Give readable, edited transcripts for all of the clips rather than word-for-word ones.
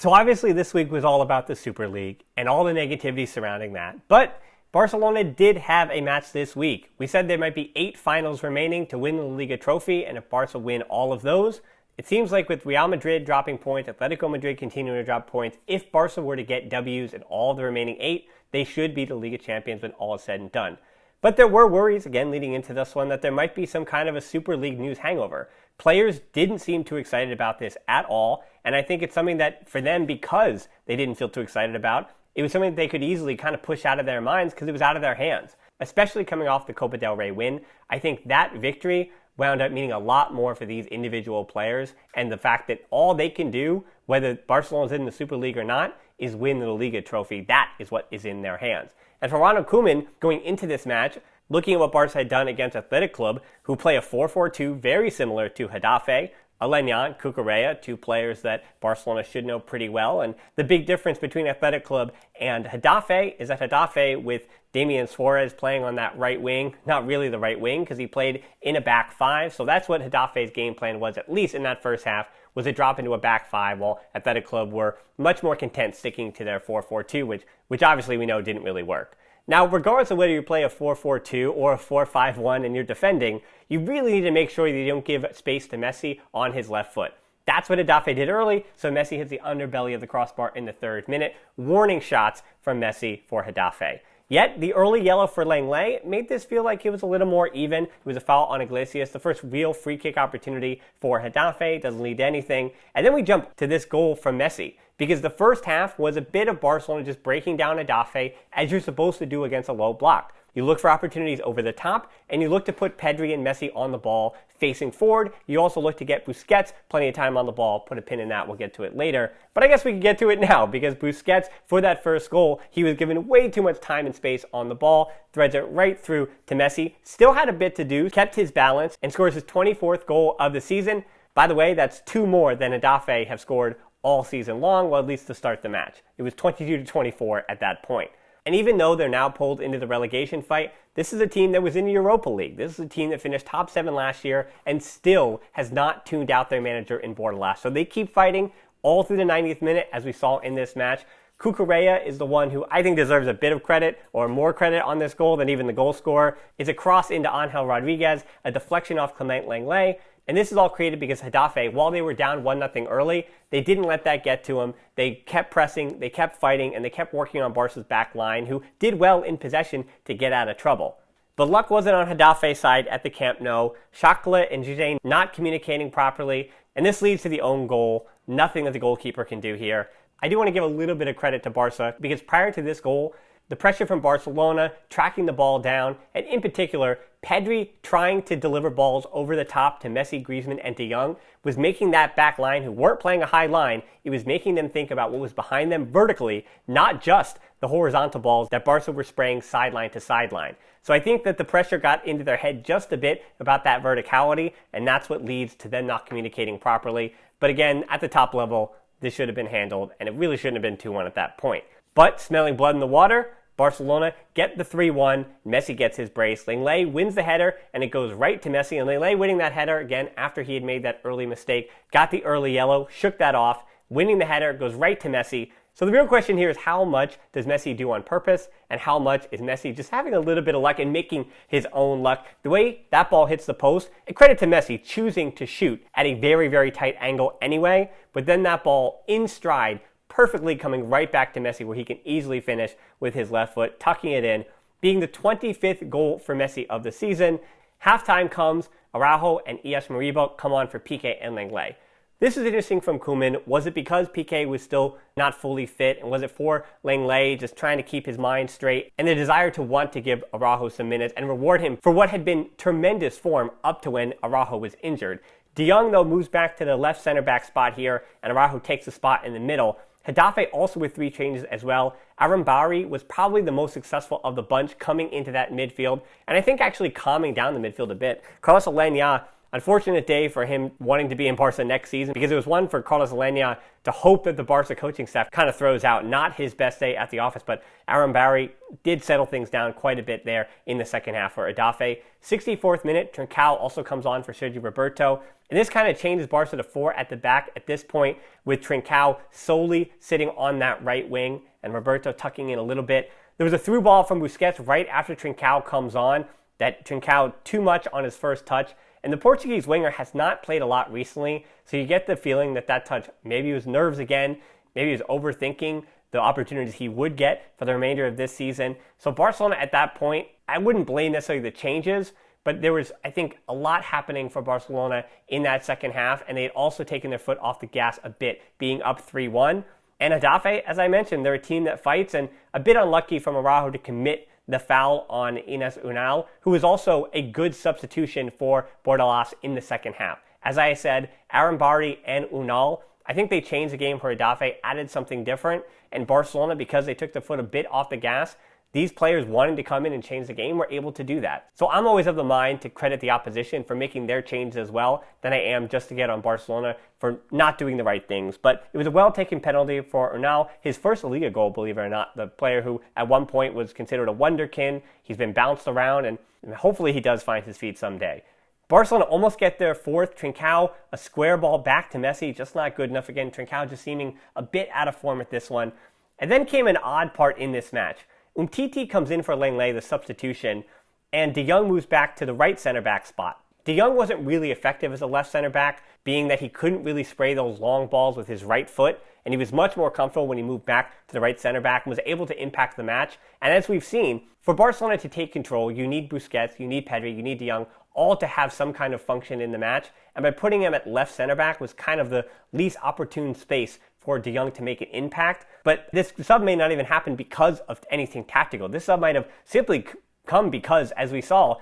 So obviously this week was all about the Super League and all the negativity surrounding that. But Barcelona did have a match this week. We said there might be 8 finals remaining to win the Liga trophy, and if Barca win all of those, it seems like with Real Madrid dropping points, Atletico Madrid continuing to drop points, if Barca were to get W's in all the remaining 8, they should be the Liga champions when all is said and done. But there were worries, again leading into this one, that there might be some kind of a Super League news hangover. Players didn't seem too excited about this at all, and I think it's something that for them, because they didn't feel too excited about, it was something that they could easily kind of push out of their minds because it was out of their hands. Especially coming off the Copa del Rey win, I think that victory wound up meaning a lot more for these individual players, and the fact that all they can do, whether Barcelona's in the Super League or not, is win the Liga trophy. That is what is in their hands. And for Ronald Koeman, going into this match, looking at what Barca had done against Athletic Club, who play a 4-4-2 very similar to Getafe, Aleñá, Cucurella, 2 players that Barcelona should know pretty well. And the big difference between Athletic Club and Getafe is that Getafe, with Damian Suarez playing on that right wing, not really the right wing because he played in a back 5. So that's what Getafe's game plan was, at least in that first half, was a drop into a back 5, while Athletic Club were much more content sticking to their 4-4-2, which obviously we know didn't really work. Now, regardless of whether you play a 4-4-2 or a 4-5-1 and you're defending, you really need to make sure that you don't give space to Messi on his left foot. That's what Getafe did early, so Messi hits the underbelly of the crossbar in the 3rd minute. Warning shots from Messi for Getafe. Yet, the early yellow for Lenglet made this feel like it was a little more even. It was a foul on Iglesias, the first real free kick opportunity for Getafe, doesn't lead to anything. And then we jump to this goal from Messi, because the first half was a bit of Barcelona just breaking down Getafe, as you're supposed to do against a low block. You look for opportunities over the top, and you look to put Pedri and Messi on the ball facing forward. You also look to get Busquets plenty of time on the ball. Put a pin in that, we'll get to it later. But I guess we can get to it now, because Busquets, for that first goal, he was given way too much time and space on the ball, threads it right through to Messi, still had a bit to do, kept his balance, and scores his 24th goal of the season. By the way, that's 2 more than Getafe have scored all season long, well, at least to start the match. It was 22-24 at that point. And even though they're now pulled into the relegation fight, this is a team that was in the Europa League. This is a team that finished top 7 last year and still has not tuned out their manager in Bordalás. So they keep fighting all through the 90th minute, as we saw in this match. Cucurella is the one who I think deserves a bit of credit, or more credit on this goal than even the goal scorer. It's a cross into Angel Rodriguez, a deflection off Clement Lenglet. And this is all created because Getafe, while they were down 1-0 early, they didn't let that get to them. They kept pressing, they kept fighting, and they kept working on Barca's back line, who did well in possession to get out of trouble. But luck wasn't on Getafe's side at the Camp Nou. Chakla and OG not communicating properly, and this leads to the own goal. Nothing that the goalkeeper can do here. I do want to give a little bit of credit to Barca, because prior to this goal, the pressure from Barcelona, tracking the ball down, and in particular, Pedri trying to deliver balls over the top to Messi, Griezmann, and De Jong was making that back line, who weren't playing a high line, it was making them think about what was behind them vertically, not just the horizontal balls that Barca were spraying sideline to sideline. So I think that the pressure got into their head just a bit about that verticality, and that's what leads to them not communicating properly. But again, at the top level, this should have been handled, and it really shouldn't have been 2-1 at that point. But smelling blood in the water, Barcelona get the 3-1, Messi gets his brace, Lenglet wins the header, and it goes right to Messi, and Lenglet winning that header, again, after he had made that early mistake, got the early yellow, shook that off, winning the header, goes right to Messi. So the real question here is, how much does Messi do on purpose, and how much is Messi just having a little bit of luck and making his own luck? The way that ball hits the post, and credit to Messi choosing to shoot at a very, very tight angle anyway, but then that ball in stride, perfectly coming right back to Messi, where he can easily finish with his left foot, tucking it in, being the 25th goal for Messi of the season. Halftime comes, Araujo and ES Mariba come on for Piqué and Lenglet. This is interesting from Koeman. Was it because Piqué was still not fully fit, and was it for Lenglet just trying to keep his mind straight, and the desire to want to give Araujo some minutes and reward him for what had been tremendous form up to when Araujo was injured? De Jong, though, moves back to the left center back spot here, and Araujo takes the spot in the middle. Getafe also with 3 changes as well. Arambari was probably the most successful of the bunch coming into that midfield, and I think actually calming down the midfield a bit. Carlos Aleñá unfortunate day for him wanting to be in Barca next season, because it was one for Carlos Alenia to hope that the Barca coaching staff kind of throws out. Not his best day at the office, but Aaron Barry did settle things down quite a bit there in the second half for Getafe. 64th minute, Trincao also comes on for Sergi Roberto. And this kind of changes Barca to 4 at the back at this point, with Trincao solely sitting on that right wing and Roberto tucking in a little bit. There was a through ball from Busquets right after Trincao comes on, that Trincao too much on his first touch. And the Portuguese winger has not played a lot recently, so you get the feeling that that touch, maybe it was nerves again, maybe he was overthinking the opportunities he would get for the remainder of this season. So Barcelona at that point, I wouldn't blame necessarily the changes, but there was, I think, a lot happening for Barcelona in that second half, and they had also taken their foot off the gas a bit, being up 3-1. And Getafe, as I mentioned, they're a team that fights, and a bit unlucky from Araujo to commit the foul on Ünal, who was also a good substitution for Bordalas in the second half. As I said, Aaron Barry and Ünal, I think they changed the game for Getafe, added something different, and Barcelona, because they took the foot a bit off the gas, these players wanting to come in and change the game were able to do that. So I'm always of the mind to credit the opposition for making their changes as well than I am just to get on Barcelona for not doing the right things. But it was a well-taken penalty for Ünal, his first Liga goal, believe it or not. The player who at one point was considered a wonderkin. He's been bounced around, and hopefully he does find his feet someday. Barcelona almost get their fourth. Trincao, a square ball back to Messi, just not good enough again. Trincao just seeming a bit out of form at this one. And then came an odd part in this match. Umtiti comes in for Lenglet, the substitution, and De Jong moves back to the right center-back spot. De Jong wasn't really effective as a left center-back, being that he couldn't really spray those long balls with his right foot, and he was much more comfortable when he moved back to the right center-back and was able to impact the match. And as we've seen, for Barcelona to take control, you need Busquets, you need Pedri, you need De Jong, all to have some kind of function in the match. And by putting him at left center-back was kind of the least opportune space for De Jong to make an impact. But this sub may not even happen because of anything tactical. This sub might have simply come because, as we saw,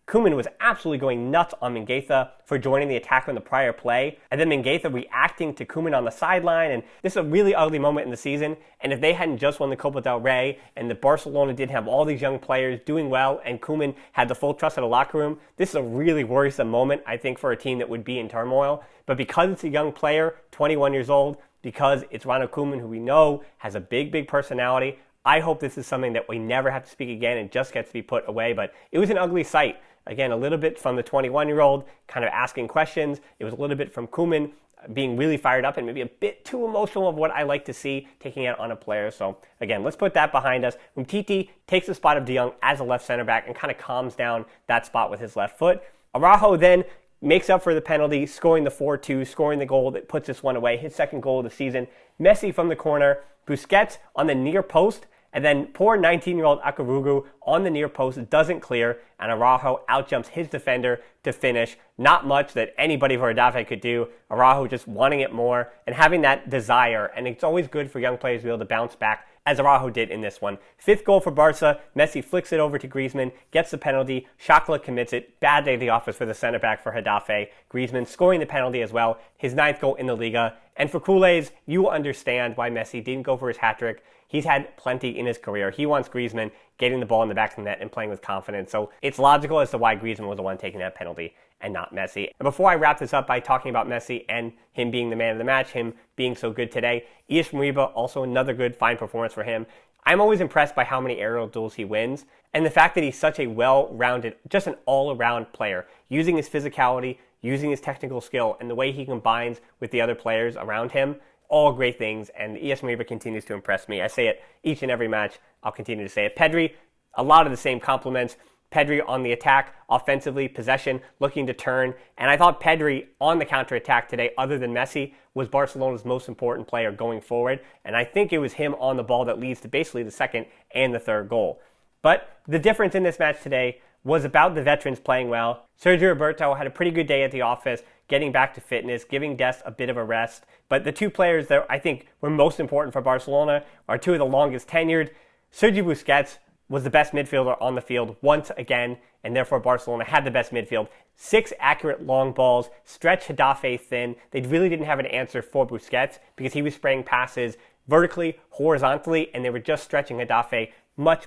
Koeman was absolutely going nuts on Mingueza for joining the attack on the prior play, and then Mingueza reacting to Koeman on the sideline, and this is a really ugly moment in the season. And if they hadn't just won the Copa del Rey, and the Barcelona did have all these young players doing well, and Koeman had the full trust of the locker room, this is a really worrisome moment, I think, for a team that would be in turmoil. But because it's a young player, 21 years old, because it's Ronald Koeman, who we know has a big personality, I hope this is something that we never have to speak again and just gets to be put away. But it was an ugly sight. Again, a little bit from the 21-year-old kind of asking questions. It was a little bit from Koeman being really fired up and maybe a bit too emotional of what I like to see, taking it on a player. So again, let's put that behind us. Umtiti takes the spot of De Jong as a left center back and kind of calms down that spot with his left foot. Araujo then makes up for the penalty, scoring the 4-2, scoring the goal that puts this one away, his second goal of the season. Messi from the corner, Busquets on the near post, and then poor 19-year-old Araujo on the near post doesn't clear, and Araujo outjumps his defender to finish. Not much that anybody for Getafe could do. Araujo just wanting it more and having that desire, and it's always good for young players to be able to bounce back, as Araujo did in this one. Fifth goal for Barca. Messi flicks it over to Griezmann, gets the penalty. Chakla commits it. Bad day at the office for the center back for Getafe. Griezmann scoring the penalty as well. His ninth goal in the Liga. And for culés, you will understand why Messi didn't go for his hat-trick. He's had plenty in his career. He wants Griezmann getting the ball in the back of the net and playing with confidence. So it's logical as to why Griezmann was the one taking that penalty and not Messi. And before I wrap this up by talking about Messi and him being the man of the match, him being so good today, Iyech Moriba, also another good, fine performance for him. I'm always impressed by how many aerial duels he wins, and the fact that he's such a well-rounded, just an all-around player, using his physicality, using his technical skill, and the way he combines with the other players around him. All great things, and Iyech Moriba continues to impress me. I say it each and every match. I'll continue to say it. Pedri, a lot of the same compliments. Pedri on the attack, offensively, possession, looking to turn. And I thought Pedri on the counter-attack today, other than Messi, was Barcelona's most important player going forward. And I think it was him on the ball that leads to basically the second and the third goal. But the difference in this match today was about the veterans playing well. Sergi Roberto had a pretty good day at the office, getting back to fitness, giving Dest a bit of a rest. But the two players that I think were most important for Barcelona are two of the longest tenured. Sergi Busquets was the best midfielder on the field once again, and therefore Barcelona had the best midfield. 6 accurate long balls, stretched Getafe thin. They really didn't have an answer for Busquets because he was spraying passes vertically, horizontally, and they were just stretching Getafe much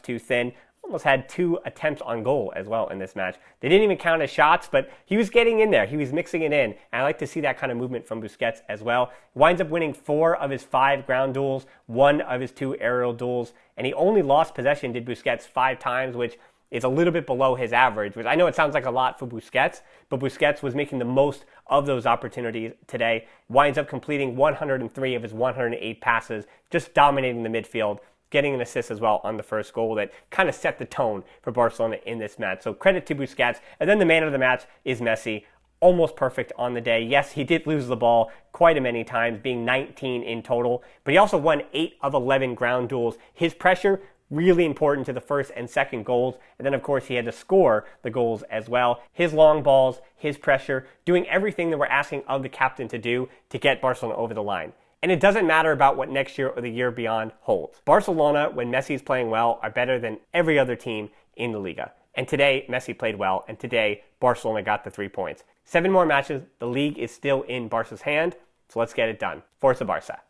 too thin. almost had 2 attempts on goal as well in this match. They didn't even count as shots, but he was getting in there. He was mixing it in. And I like to see that kind of movement from Busquets as well. He winds up winning 4 of his 5 ground duels, 1 of his 2 aerial duels, and he only lost possession, did Busquets, 5 times, which is a little bit below his average, which I know it sounds like a lot for Busquets, but Busquets was making the most of those opportunities today. Winds up completing 103 of his 108 passes, just dominating the midfield, getting an assist as well on the first goal that kind of set the tone for Barcelona in this match. So credit to Busquets. And then the man of the match is Messi. Almost perfect on the day. Yes, he did lose the ball quite a many times, being 19 in total, but he also won 8 of 11 ground duels. His pressure, really important to the first and second goals. And then, of course, he had to score the goals as well. His long balls, his pressure, doing everything that we're asking of the captain to do to get Barcelona over the line. And it doesn't matter about what next year or the year beyond holds. Barcelona, when Messi's playing well, are better than every other team in the Liga. And today, Messi played well, and today, Barcelona got the 3 points. 7 more matches, the league is still in Barca's hand, so let's get it done. Forza Barca.